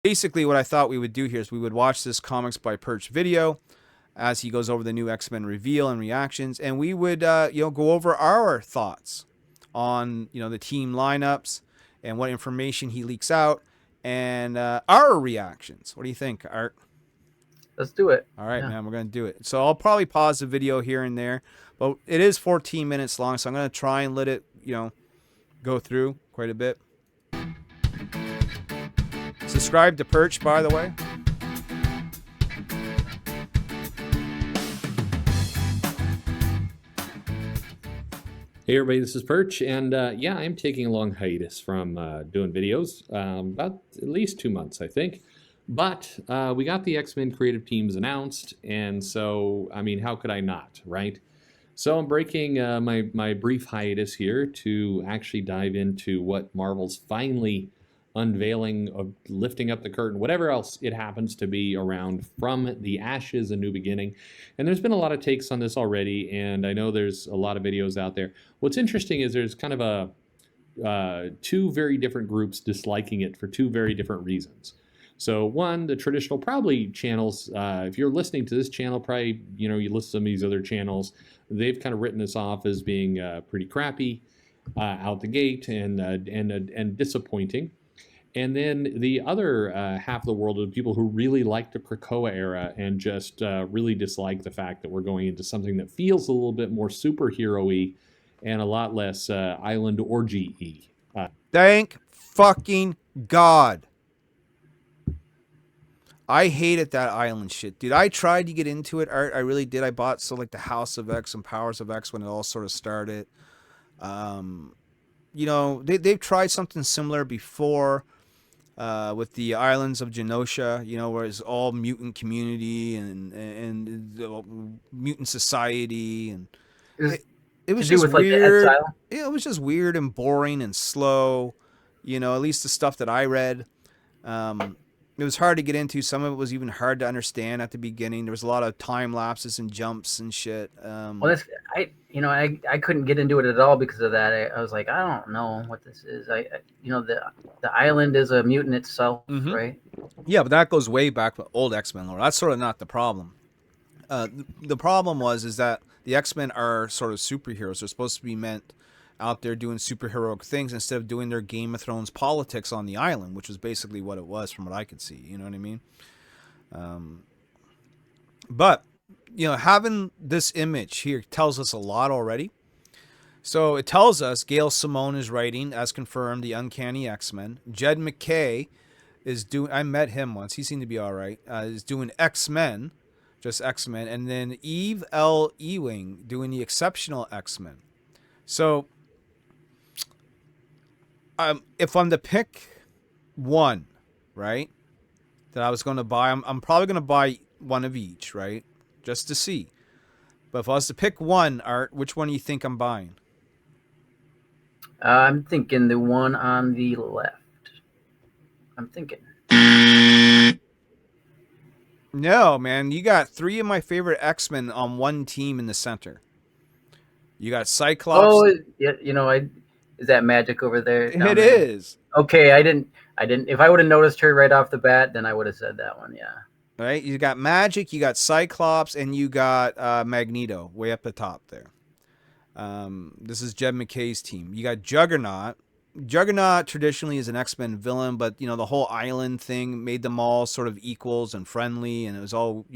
basically what I thought we would do here is we would watch this Comics by Perch video as he goes over the new X-Men reveal and reactions, and we would go over our thoughts on the team lineups and what information he leaks out and our reactions. What do you think, Art? Let's do it. All right, Yeah. man, we're going to do it. So I'll probably pause the video here and there, but it is 14 minutes long, so I'm going to try and let it, go through quite a bit. Subscribe to Perch, by the way. Hey everybody, this is Perch, and yeah, I'm taking a long hiatus from doing videos, about at least 2 months, I think. But we got the X-Men creative teams announced, and so, I mean, how could I not, right? So I'm breaking my brief hiatus here to actually dive into what Marvel's finally unveiling, of lifting up the curtain, whatever else it happens to be around From the Ashes, A New Beginning. And there's been a lot of takes on this already, and I know there's a lot of videos out there. What's interesting is there's kind of two very different groups disliking it for two very different reasons. So one, the traditional probably channels, if you're listening to this channel, probably, you listen to some of these other channels, they've kind of written this off as being pretty crappy out the gate and disappointing. And then the other half of the world are people who really like the Krakoa era and just really dislike the fact that we're going into something that feels a little bit more superhero-y and a lot less island orgy-y. Thank fucking God. I hated that island shit, dude. I tried to get into it, Art. I really did. I bought the House of X and Powers of X when it all sort of started. They've tried something similar before. With the islands of Genosha, where it's all mutant community and mutant society, and it was To do just with like the weird. exile. Yeah, it was just weird and boring and slow. At least the stuff that I read, it was hard to get into. Some of it was even hard to understand at the beginning. There was a lot of time lapses and jumps and shit. Well, I couldn't get into it at all because of that. I was like, I don't know what this is. The island is a mutant itself, Mm-hmm. right? Yeah, but that goes way back with old X-Men lore. That's sort of not the problem. The problem is that the X-Men are sort of superheroes. They're supposed to be meant out there doing superheroic things instead of doing their Game of Thrones politics on the island, which was basically what it was from what I could see. You know what I mean? But having this image here tells us a lot already. So it tells us Gail Simone is writing, as confirmed, the Uncanny X-Men. Jed MacKay is doing. I met him once. He seemed to be all right. Is doing X-Men, just X-Men, and then Eve L. Ewing doing the Exceptional X-Men. So, if I'm to pick one, right, that I was going to buy, I'm probably going to buy one of each, right, just to see. But if I was to pick one, Art, which one do you think I'm buying? I'm thinking the one on the left. I'm thinking. No, man. You got three of my favorite X-Men on one team in the center. You got Cyclops. Oh, yeah. Is that Magic over there? It is. Okay, I didn't. If I would have noticed her right off the bat, then I would have said that one. Yeah. Right. You got Magic. You got Cyclops, and you got Magneto way up the top there. This is Jed MacKay's team. You got Juggernaut. Juggernaut traditionally is an X-Men villain, but the whole island thing made them all sort of equals and friendly, and it was all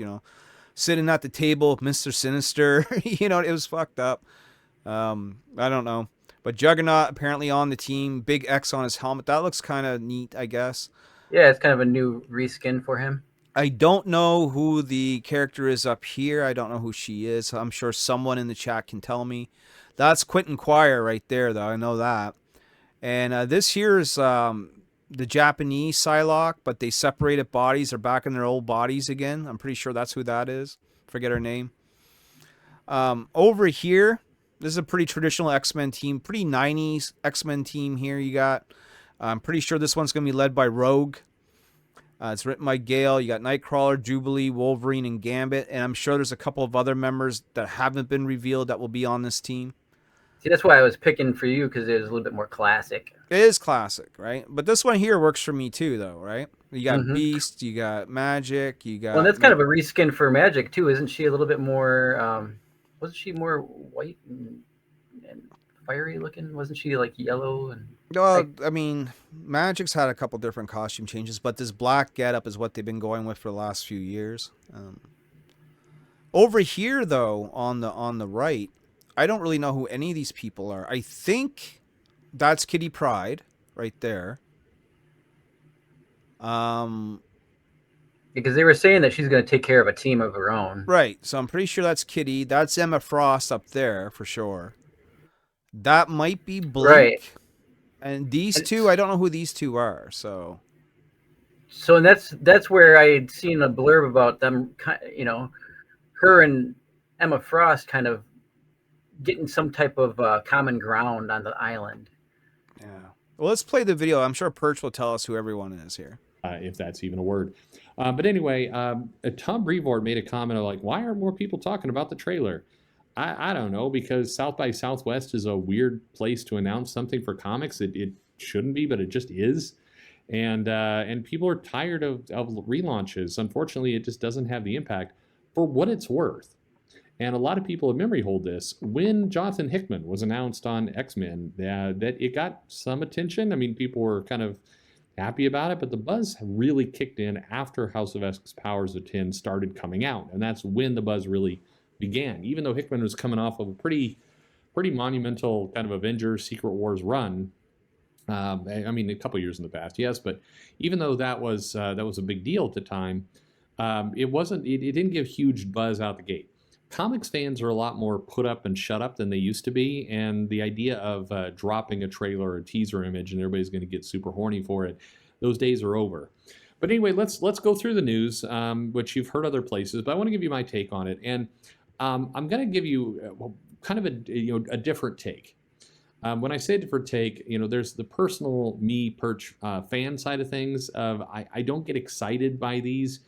sitting at the table with Mr. Sinister. It was fucked up. I don't know, but Juggernaut apparently on the team, big X on his helmet. That looks kind of neat, I guess. Yeah, it's kind of a new reskin for him. I don't know who the character is up here. I don't know who she is. I'm sure someone in the chat can tell me. That's Quentin Quire right there, though. I know that. And this here is the Japanese Psylocke, but they separated bodies. They're back in their old bodies again. I'm pretty sure that's who that is. Forget her name. Over here, this is a pretty traditional X-Men team. Pretty 90s X-Men team here you got. I'm pretty sure this one's going to be led by Rogue. It's written by Gale. You got Nightcrawler, Jubilee, Wolverine, and Gambit. And I'm sure there's a couple of other members that haven't been revealed that will be on this team. See, that's why I was picking for you, because it was a little bit more classic. It is classic, right? But this one here works for me too, though, right? You got Mm-hmm. Beast, you got Magic, you got. Well, that's kind of a reskin for Magic too, isn't she? A little bit more. Wasn't she more white and fiery looking? Wasn't she like yellow and? Well, I mean, Magic's had a couple different costume changes, but this black getup is what they've been going with for the last few years. Over here, though, on the right, I don't really know who any of these people are. I think that's Kitty Pryde right there. Because they were saying that she's going to take care of a team of her own. Right. So I'm pretty sure that's Kitty. That's Emma Frost up there for sure. That might be Blink. Right. And these two, I don't know who these two are. So and that's where I had seen a blurb about them, you know, her and Emma Frost kind of getting some type of common ground on the island. Yeah. Well, let's play the video. I'm sure Perch will tell us who everyone is here. If that's even a word. But anyway, Tom Brevoort made a comment of like, why aren't more people talking about the trailer? I don't know, because South by Southwest is a weird place to announce something for comics. It shouldn't be, but it just is. And people are tired of relaunches. Unfortunately, it just doesn't have the impact for what it's worth. And a lot of people in memory hold this. When Jonathan Hickman was announced on X-Men, that it got some attention. I mean, people were kind of happy about it, but the buzz really kicked in after House of X Powers of 10 started coming out. And that's when the buzz really began. Even though Hickman was coming off of a pretty monumental kind of Avengers Secret Wars run. I mean, a couple years in the past, yes, but even though that was a big deal at the time, it didn't give huge buzz out the gate. Comics fans are a lot more put up and shut up than they used to be, and the idea of dropping a trailer or a teaser image and everybody's going to get super horny for it, those days are over. But anyway, let's go through the news, which you've heard other places, but I want to give you my take on it, and I'm going to give you kind of a different take. When I say different take, there's the personal Perch fan side of things. I don't get excited by these.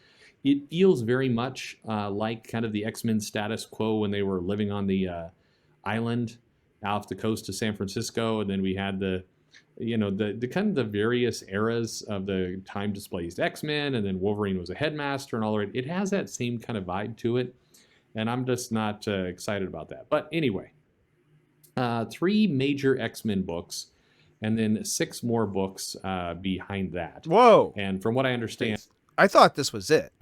It feels very much like kind of the X-Men status quo when they were living on the island off the coast of San Francisco, and then we had the kind of the various eras of the time displaced X-Men, and then Wolverine was a headmaster and all that. It has that same kind of vibe to it, and I'm just not excited about that. But anyway, 3 major X-Men books, and then 6 more books behind that. Whoa! And from what I understand, I thought this was it.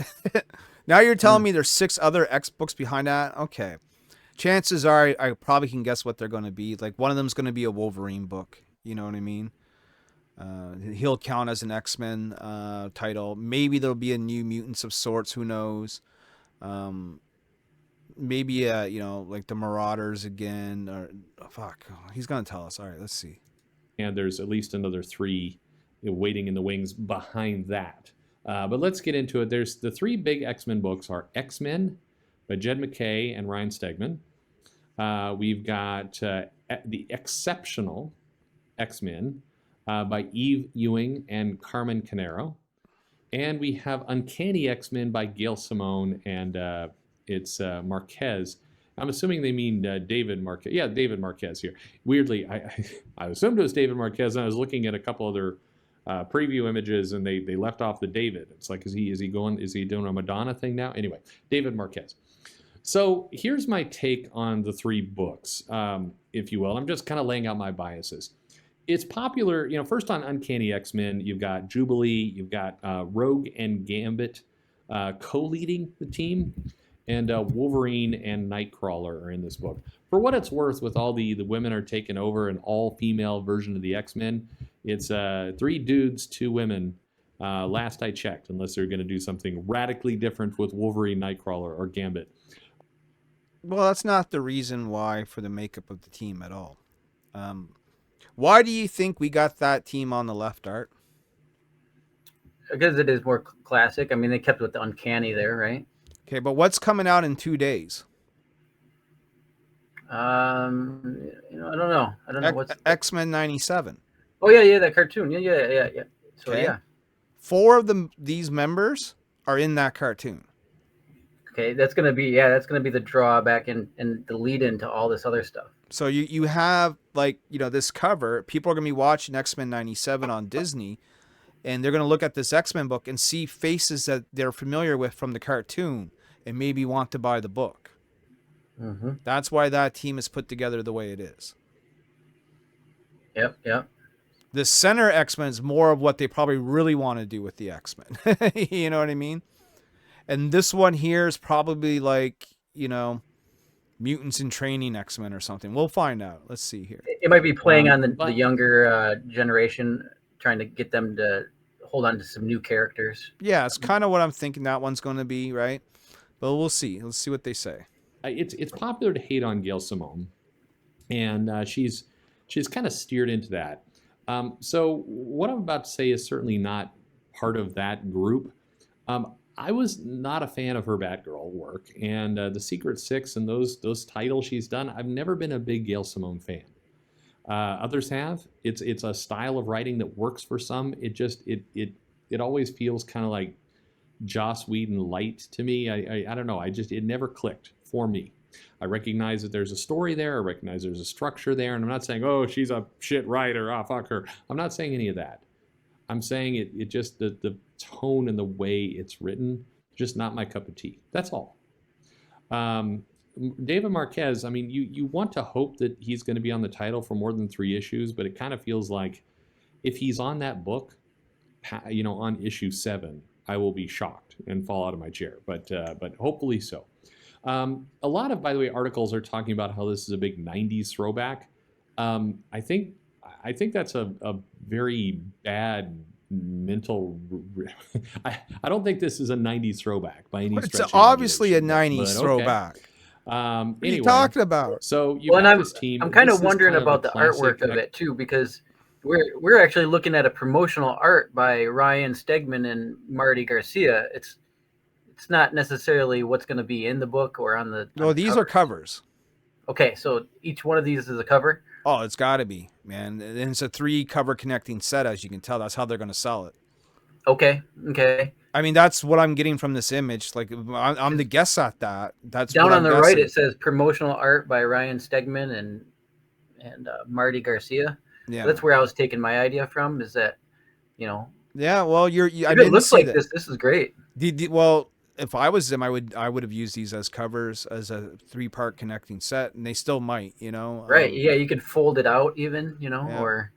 Now you're telling me there's 6 other X books behind that? Okay. Chances are I probably can guess what they're going to be. Like one of them's going to be a Wolverine book. You know what I mean? He'll count as an X-Men title. Maybe there'll be a New Mutants of sorts. Who knows? Maybe like the Marauders again. Or fuck, he's going to tell us. All right, let's see. And there's at least another 3 waiting in the wings behind that. But let's get into it. There's the 3 big X-Men books are X-Men by Jed MacKay and Ryan Stegman. We've got the Exceptional X-Men by Eve Ewing and Carmen Canero. And we have Uncanny X-Men by Gail Simone and it's Marquez. I'm assuming they mean David Marquez. Yeah, David Marquez here. Weirdly, I assumed it was David Marquez, and I was looking at a couple other preview images, and they left off the David. It's like, is he doing a Madonna thing now? Anyway, David Marquez. So here's my take on the 3 books, if you will. I'm just kind of laying out my biases. It's popular, first on Uncanny X-Men, you've got Jubilee, you've got Rogue and Gambit co-leading the team, and Wolverine and Nightcrawler are in this book. For what it's worth, with all the women are taken over, an all-female version of the X-Men, it's 3 dudes, 2 women, last I checked, unless they're going to do something radically different with Wolverine, Nightcrawler, or Gambit. Well, that's not the reason why for the makeup of the team at all. Why do you think we got that team on the left, Art? Because it is more classic. I mean, they kept with the uncanny there, right? Okay, but what's coming out in 2 days? I don't know. I don't know what's X-Men 97. Oh yeah, that cartoon. Yeah. So okay. Yeah. 4 of these members are in that cartoon. Okay, that's gonna be the drawback and the lead into all this other stuff. So you have like, this cover. People are gonna be watching X-Men '97 on Disney, and they're gonna look at this X-Men book and see faces that they're familiar with from the cartoon, and maybe want to buy the book. Mm-hmm. That's why that team is put together the way it is. Yep. Yep. The center X-Men is more of what they probably really want to do with the X-Men. You know what I mean? And this one here is probably like, mutants in training X-Men or something. We'll find out. Let's see here. It might be playing on the But younger generation, trying to get them to hold on to some new characters. Yeah, it's kind of what I'm thinking that one's going to be, right? But we'll see. Let's see what they say. it's popular to hate on Gail Simone, and she's kind of steered into that. So what I'm about to say is certainly not part of that group. I was not a fan of her Batgirl work, and the Secret Six and those titles she's done. I've never been a big Gail Simone fan. Others have. It's a style of writing that works for some. It always feels kind of like Joss Whedon light to me. I don't know. It never clicked for me. I recognize that there's a story there. I recognize there's a structure there, and I'm not saying, oh, she's a shit writer. Oh, fuck her. I'm not saying any of that. I'm saying it just the tone and the way it's written, just not my cup of tea. That's all. David Marquez, I mean, you want to hope that he's going to be on the title for more than 3 issues, but it kind of feels like if he's on that book, on issue 7, I will be shocked and fall out of my chair. But hopefully so. A lot of, by the way, articles are talking about how this is a big '90s throwback. I think that's a very bad mental. I don't think this is a '90s throwback by any stretch. It's obviously a '90s okay. throwback. What are you Anyway, talking about? so you Well, and have this team. I'm kind This of is wondering kind about a the classic artwork of it too, because we're actually looking at a promotional art by Ryan Stegman and Marty Garcia. It's not necessarily what's going to be in the book or on the. No, these are covers. Okay, so each one of these is a cover. Oh, it's got to be, man. And it's a 3 cover connecting set, as you can tell. That's how they're going to sell it. Okay. I mean, that's what I'm getting from this image. Like, I'm the guess at that. That's down what on I'm the guessing. right. It says promotional art by Ryan Stegman and Marty Garcia. Yeah, So that's where I was taking my idea from. Is that, Yeah, well, I if it didn't looks see like that. this is great. Well, if I was them, I would have used these as covers, as a 3-part connecting set, and they still might, Right. Yeah, you could fold it out even, Yeah. or.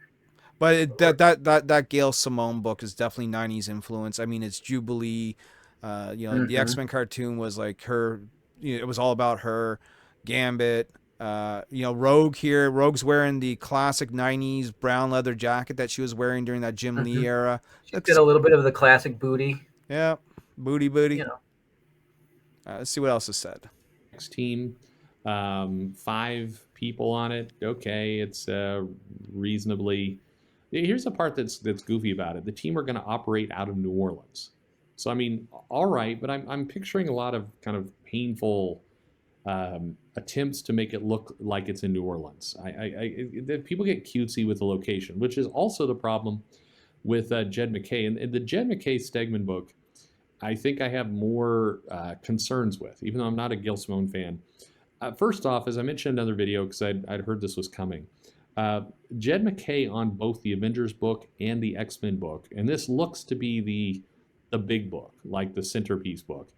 But that Gail Simone book is definitely '90s influence. I mean, it's Jubilee. The X-Men cartoon was like her. It was all about her. Gambit. Rogue here. Rogue's wearing the classic '90s brown leather jacket that she was wearing during that Jim Lee era. She's got a little bit of the classic booty. Yeah, booty. Let's see what else is said. Next team, 5 people on it. Okay, it's reasonably. Here's the part that's goofy about it. The team are going to operate out of New Orleans. So I mean, all right, but I'm picturing a lot of kind of painful attempts to make it look like it's in New Orleans. People get cutesy with the location, which is also the problem with Jed MacKay. And the Jed MacKay Stegman book, I think I have more concerns with, even though I'm not a Gail Simone fan. First off, as I mentioned in another video, because I'd heard this was coming, Jed MacKay on both the Avengers book and the X-Men book, and this looks to be the big book, like the centerpiece book.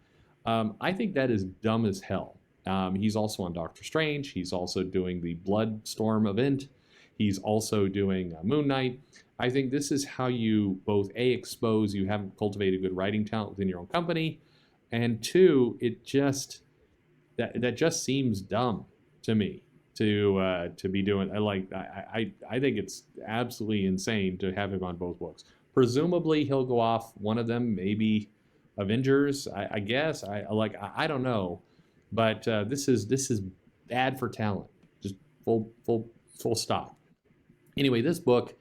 I think that is dumb as hell. He's also on Doctor Strange. He's also doing the Bloodstorm event. He's also doing Moon Knight. I think this is how you both expose you haven't cultivated good writing talent within your own company, and 2, it just that just seems dumb to me to be doing. I think it's absolutely insane to have him on both books. Presumably he'll go off one of them, maybe Avengers. I guess I don't know, but this is bad for talent. Just full stop. Anyway, this book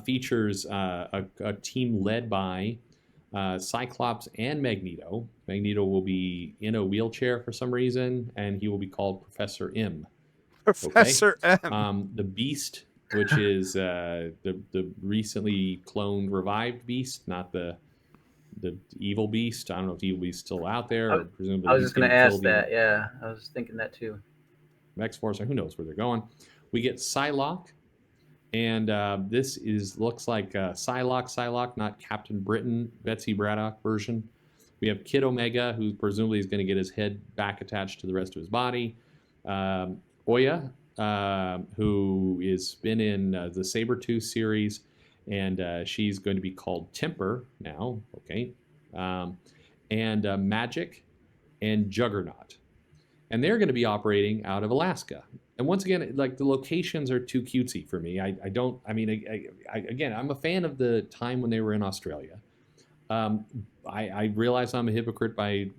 features a team led by Cyclops and Magneto. Magneto will be in a wheelchair for some reason, and he will be called Professor M. Professor M. The Beast, which is the recently cloned revived Beast, not the evil Beast. I don't know if the evil Beast's still out there. Or presumably I was just going to ask that. Yeah, I was thinking that too. X-Force, or who knows where they're going. We get Psylocke, and this looks like Psylocke, not Captain Britain, Betsy Braddock version. We have Kid Omega, who presumably is going to get his head back attached to the rest of his body. Oya, who has been in the Sabretooth series, and she's going to be called Temper now. Okay. And Magic and Juggernaut. And they're going to be operating out of Alaska. And once again, like, the locations are too cutesy for me. Again, I'm a fan of the time when they were in Australia. I realize I'm a hypocrite by,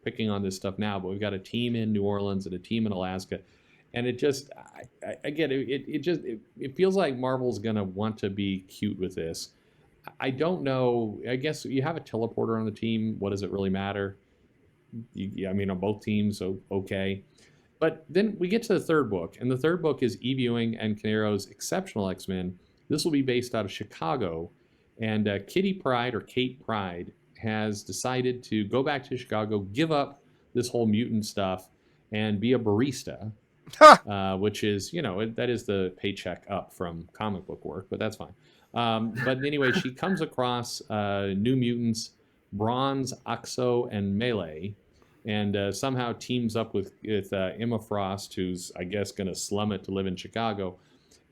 picking on this stuff now, but we've got a team in New Orleans and a team in Alaska. And it just, it feels like Marvel's going to want to be cute with this. I don't know. I guess you have a teleporter on the team. What does it really matter? On both teams, so okay. But then we get to the third book, and the third book is E. Ewing and Canero's Exceptional X-Men. This will be based out of Chicago, and Kitty Pryde, or Kate Pryde, has decided to go back to Chicago, give up this whole mutant stuff, and be a barista, which is, that is the paycheck up from comic book work, but that's fine. But anyway, she comes across New Mutants, Bronze, Oxo, and Melee, and somehow teams up with Emma Frost, who's, I guess, going to slum it to live in Chicago,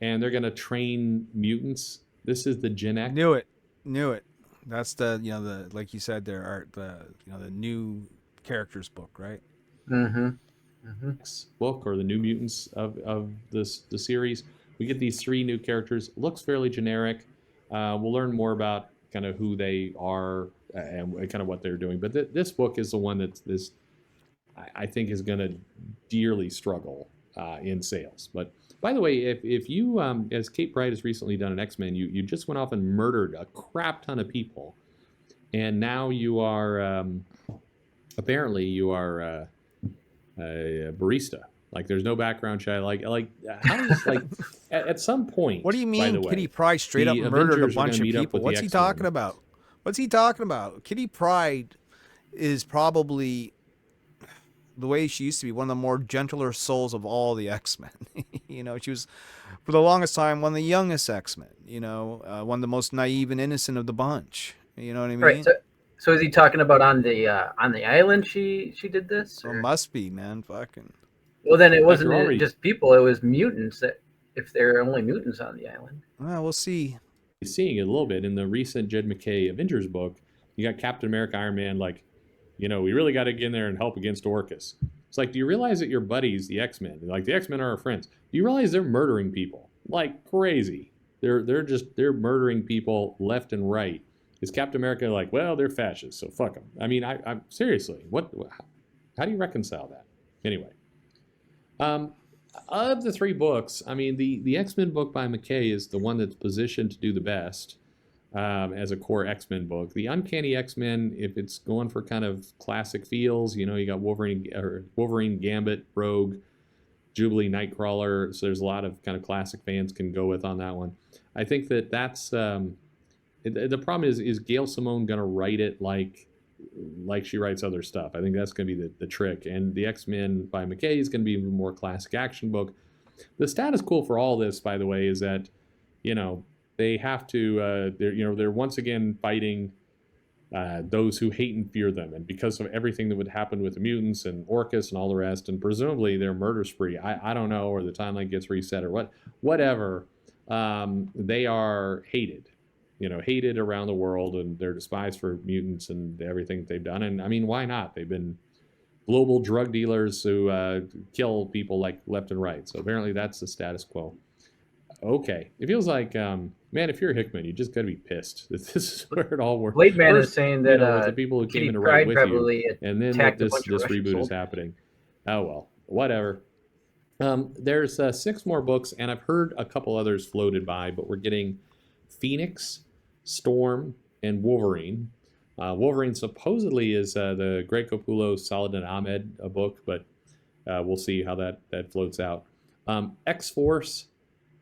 and they're going to train mutants. This is the Gen X. Knew it. That's the like you said, there are the new characters book, right? Mm-hmm. Book, or the New Mutants of the series. We get these 3 new characters. Looks fairly generic. We'll learn more about kind of who they are and kind of what they're doing. But this book is the one that I think is going to dearly struggle in sales. But by the way, if you, as Kate Pryde has recently done an X-Men, you just went off and murdered a crap ton of people, and now you are apparently you are a barista. Like, there's no background check. Like how is, like, at some point. What do you by mean, the way, Kitty Pryde straight up the murdered a Avengers are bunch gonna of meet up people? with the What's he X-Men. talking about? What's he talking about? Kitty Pryde is probably, the way she used to be, one of the more gentler souls of all the X-Men. She was, for the longest time, one of the youngest X-Men. One of the most naive and innocent of the bunch. You know what I mean? Right. So is he talking about on the island? She did this? Well, Or? must be, man. Fucking. Well, then it wasn't already- just people; it was mutants. That, if there are only mutants on the island. Well, we'll see. Seeing it a little bit in the recent Jed MacKay Avengers book. You got Captain America, Iron Man, like, we really got to get in there and help against Orcus. It's like, do you realize that your buddies, the X-Men, like, the X-Men are our friends? Do you realize they're murdering people like crazy? They're murdering people left and right. Is Captain America like, well, they're fascists, so fuck them? I'm seriously, how do you reconcile that? Anyway, of the 3 books, the X-Men book by MacKay is the one that's positioned to do the best as a core X-Men book. The Uncanny X-Men, if it's going for kind of classic feels, you got Wolverine, Gambit, Rogue, Jubilee, Nightcrawler, so there's a lot of kind of classic fans can go with on that one. I think that's the problem is Gail Simone going to write it like she writes other stuff. I think that's going to be the trick. And the X-Men by MacKay is going to be a more classic action book. The status quo for all this, by the way, is that, they have to, they're once again fighting those who hate and fear them. And because of everything that would happen with the mutants and Orcus and all the rest, and presumably their murder spree, I don't know, or the timeline gets reset or whatever, they are hated. Hated around the world, and they're despised for mutants and everything they've done. And why not? They've been global drug dealers who kill people like left and right. So apparently that's the status quo. Okay. It feels like, man, if you're Hickman, you just got to be pissed that this is where it all works. Blade Man is saying that with the people who came in to write with you, and then that this reboot is happening. Oh, well, whatever. There's 6 more books, and I've heard a couple others floated by, but we're getting Phoenix, Storm, and Wolverine. Wolverine supposedly is the Greg Capullo, Saladin Ahmed book, but we'll see how that floats out. X-Force,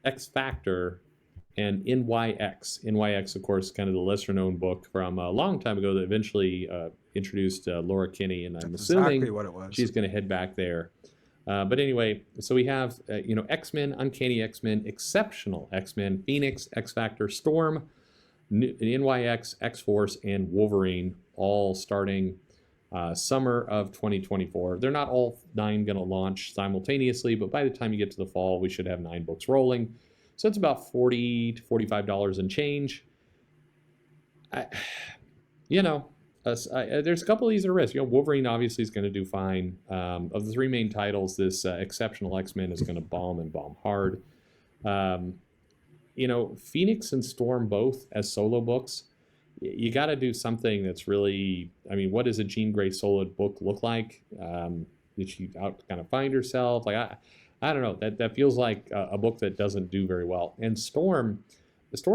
X-Factor, and NYX. NYX, of course, kind of the lesser-known book from a long time ago that eventually introduced Laura Kinney, and I'm assuming exactly what it was. she's going to head back there. But anyway, so we have, X-Men, Uncanny X-Men, Exceptional X-Men, Phoenix, X-Factor, Storm, NYX, X-Force, and Wolverine, all starting summer of 2024. They're not all 9 going to launch simultaneously, but by the time you get to the fall, we should have 9 books rolling. So it's about $40 to $45 and change. There's a couple of these at risk. Wolverine obviously is going to do fine. Of the 3 main titles, this Exceptional X-Men is going to bomb and bomb hard. Phoenix and Storm both as solo books. You got to do something that's really, what does a Jean Grey solo book look like? Did she out kind of find herself? Like, I don't know. That feels like a book that doesn't do very well. And Storm's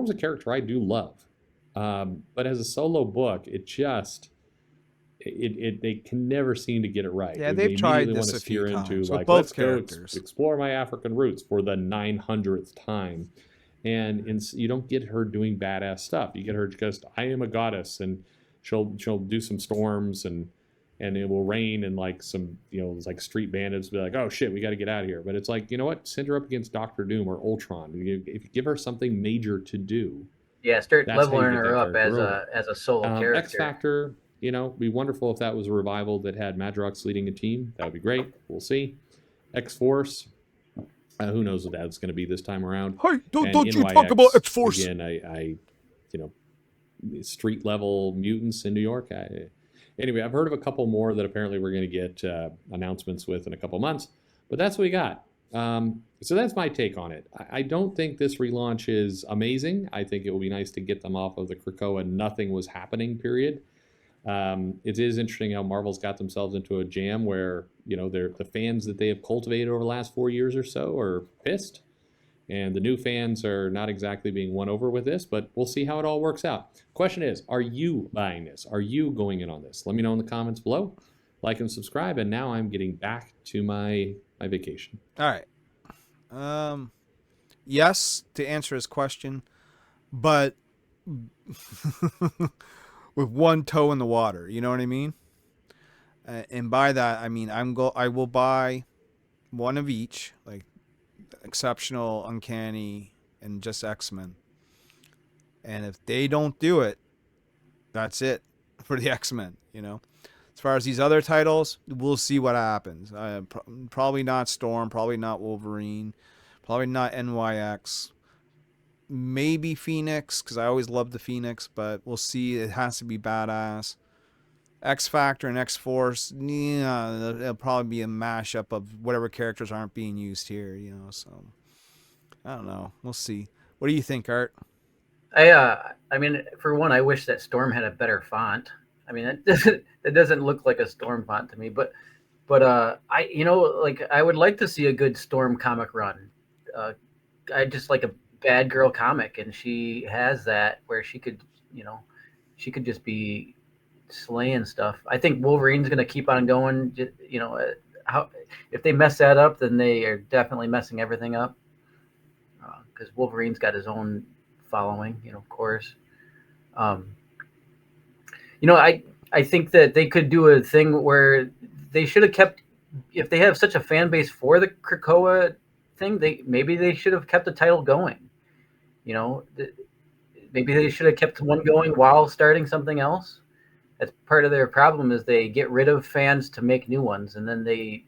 a character I do love. But as a solo book, they can never seem to get it right. Yeah, they've tried this a few times with both characters. Explore my African roots for the 900th time. And you don't get her doing badass stuff. You get her just, I am a goddess, and she'll do some storms, and it will rain, and like some, like street bandits will be like, oh shit, we got to get out of here. But it's like, you know what? Send her up against Doctor Doom or Ultron. If you give her something major to do. Yeah, start leveling her up as a solo character. X Factor, be wonderful if that was a revival that had Madrox leading a team. That would be great. We'll see. X Force. Who knows what that's going to be this time around? Hey, don't you talk about X Force again? Street level mutants in New York. Anyway, I've heard of a couple more that apparently we're going to get announcements with in a couple months. But that's what we got. So that's my take on it. I don't think this relaunch is amazing. I think it will be nice to get them off of the Krakoa nothing was happening period. It is interesting how Marvel's got themselves into a jam where, the fans that they have cultivated over the last 4 years or so are pissed. And the new fans are not exactly being won over with this, but we'll see how it all works out. Question is, are you buying this? Are you going in on this? Let me know in the comments below. Like and subscribe. And now I'm getting back to my vacation. All right. Yes, to answer his question, but with one toe in the water, you know what I mean? And by that, I mean I will buy one of each, like Exceptional, Uncanny, and just X-Men. And if they don't do it, that's it for the X-Men, As far as these other titles, we'll see what happens. Probably not Storm, probably not Wolverine, probably not NYX. Maybe Phoenix, because I always loved the Phoenix, but we'll see. It has to be badass. X-Factor and X-Force, it'll probably be a mashup of whatever characters aren't being used here, so I don't know. We'll see. What do you think, Art? I mean, for one, I wish that Storm had a better font. I mean, it doesn't look like a Storm font to me, but I would like to see a good Storm comic run. I just like a bad girl comic, and she has that where she could just be slaying stuff. I think Wolverine's going to keep on going. If they mess that up, then they are definitely messing everything up. Because Wolverine's got his own following, of course. I think that they could do a thing where they should have kept, if they have such a fan base for the Krakoa thing, maybe they should have kept the title going. Maybe they should have kept one going while starting something else. That's part of their problem, is they get rid of fans to make new ones, and then they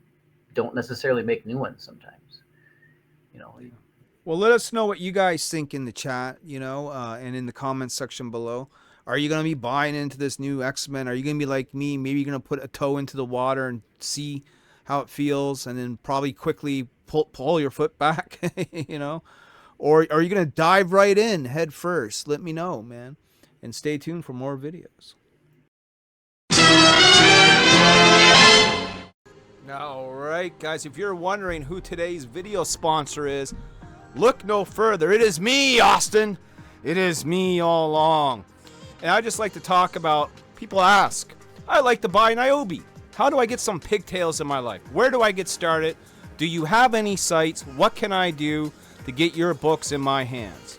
don't necessarily make new ones sometimes. Well, let us know what you guys think in the chat, and in the comments section below. Are you going to be buying into this new X-Men? Are you going to be like me? Maybe you're going to put a toe into the water and see how it feels, and then probably quickly pull your foot back, Or are you going to dive right in head first? Let me know, man. And stay tuned for more videos. All right, guys, if you're wondering who today's video sponsor is, look no further. It is me, Austin. It is me all along. And I just like to talk about, people ask, I like to buy Nyobi. How do I get some pigtails in my life? Where do I get started? Do you have any sites? What can I do to get your books in my hands?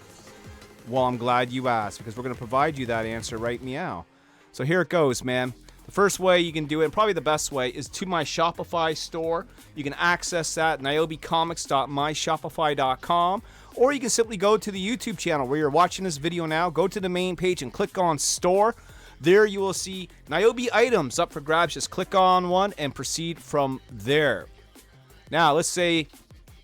Well, I'm glad you asked, because we're going to provide you that answer right meow. So here it goes, man. The first way you can do it, and probably the best way, is to my Shopify store. You can access that at nyobicomics.myshopify.com, or you can simply go to the YouTube channel where you're watching this video now. Go to the main page and click on Store. There you will see Nyobi items up for grabs. Just click on one and proceed from there. Now, let's say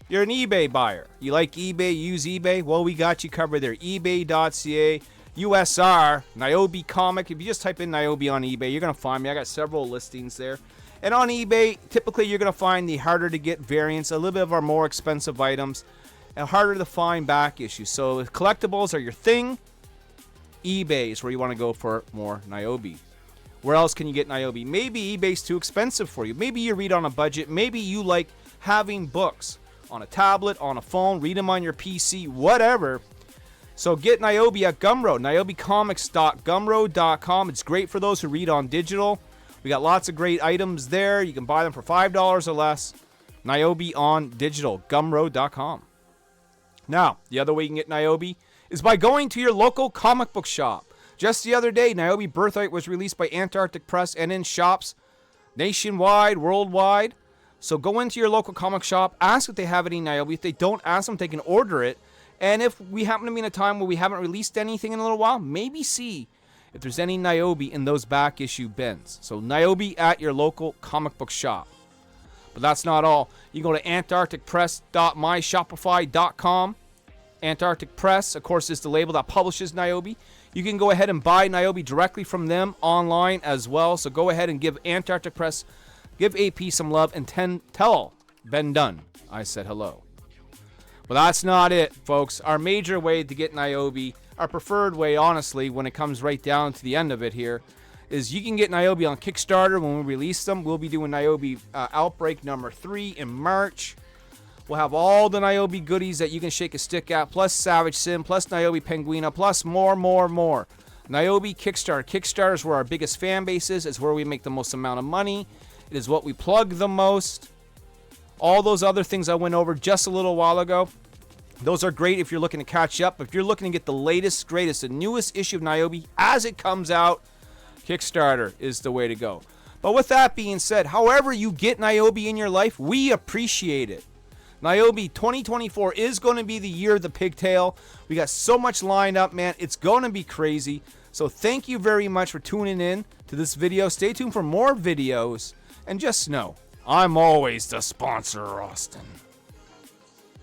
you're an eBay buyer. You like eBay, use eBay? Well, we got you covered there. ebay.ca, USR, Nyobicomic. If you just type in Nyobi on eBay, you're going to find me. I got several listings there. And on eBay, typically you're going to find the harder to get variants, a little bit of our more expensive items, and harder to find back issues. So if collectibles are your thing, eBay is where you want to go for more Nyobi. Where else can you get Nyobi? Maybe eBay's too expensive for you. Maybe you read on a budget. Maybe you like having books on a tablet, on a phone, read them on your PC, whatever. So get Nyobi at Gumroad, nyobicomics.gumroad.com. It's great for those who read on digital. We got lots of great items there. You can buy them for $5 or less. Nyobi on digital, gumroad.com. Now, the other way you can get Nyobi is by going to your local comic book shop. Just the other day, Nyobi Birthright was released by Antarctic Press and in shops nationwide, worldwide. So go into your local comic shop, ask if they have any Nyobi. If they don't, ask them if they can order it. And if we happen to be in a time where we haven't released anything in a little while, maybe see if there's any Nyobi in those back issue bins. So Nyobi at your local comic book shop. But that's not all. You can go to antarcticpress.myshopify.com. Antarctic Press, of course, is the label that publishes Nyobi. You can go ahead and buy Nyobi directly from them online as well. So go ahead and give Antarctic Press, give AP some love, and tell Ben Dunn I said hello. But that's not it, folks. Our major way to get Nyobi, our preferred way, honestly, when it comes right down to the end of it here, is you can get Nyobi on Kickstarter when we release them. We'll be doing Nyobi Outbreak number 3 in March. We'll have all the Nyobi goodies that you can shake a stick at, plus Savage Sim, plus Nyobi Penguina, plus more. Nyobi Kickstarter. Kickstarter is where our biggest fan base is. It's where we make the most amount of money. It is what we plug the most. All those other things I went over just a little while ago, those are great if you're looking to catch up. If you're looking to get the latest, greatest, the newest issue of Nyobi as it comes out, Kickstarter is the way to go. But with that being said, however you get Nyobi in your life, we appreciate it. Nyobi 2024 is going to be the year of the pigtail. We got so much lined up, man. It's going to be crazy. So thank you very much for tuning in to this video. Stay tuned for more videos. And just know, I'm always the sponsor, Austin.